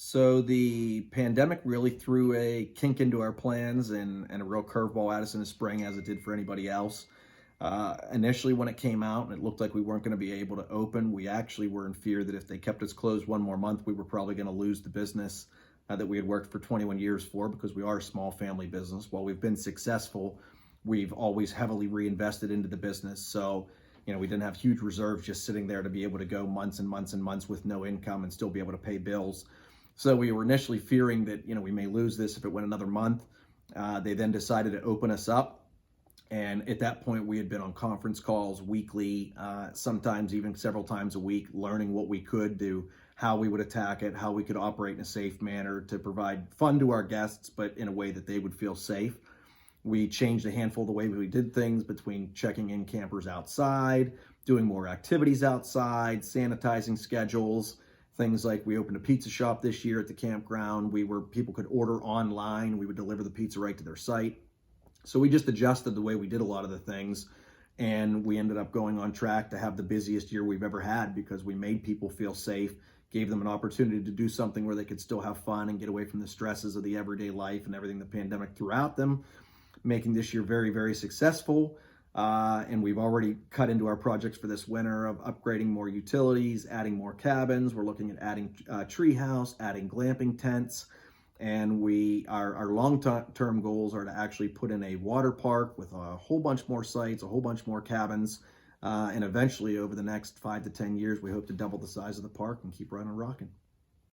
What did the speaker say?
So the pandemic really threw a kink into our plans and a real curveball at us in the spring, as it did for anybody else. Initially, when it came out and it looked like we weren't going to be able to open, we actually were in fear that if they kept us closed one more month, we were probably going to lose the business that we had worked for 21 years for, because we are a small family business. While we've been successful, we've always heavily reinvested into the business. So, we didn't have huge reserves just sitting there to be able to go months and months and months with no income and still be able to pay bills. So we were initially fearing that, we may lose this if it went another month. They then decided to open us up. And at that point, we had been on conference calls weekly, sometimes even several times a week, learning what we could do, how we would attack it, how we could operate in a safe manner to provide fun to our guests, but in a way that they would feel safe. We changed a handful of the way we did things, between checking in campers outside, doing more activities outside, sanitizing schedules. Things like, we opened a pizza shop this year at the campground. People could order online. We would deliver the pizza right to their site. So we just adjusted the way we did a lot of the things, and we ended up going on track to have the busiest year we've ever had, because we made people feel safe, gave them an opportunity to do something where they could still have fun and get away from the stresses of the everyday life and everything the pandemic threw at them, making this year very, very successful. And we've already cut into our projects for this winter of upgrading more utilities, adding more cabins. We're looking at adding treehouse, adding glamping tents. And our long-term goals are to actually put in a water park with a whole bunch more sites, a whole bunch more cabins. And eventually, over the next 5 to 10 years, we hope to double the size of the park and keep running and rocking.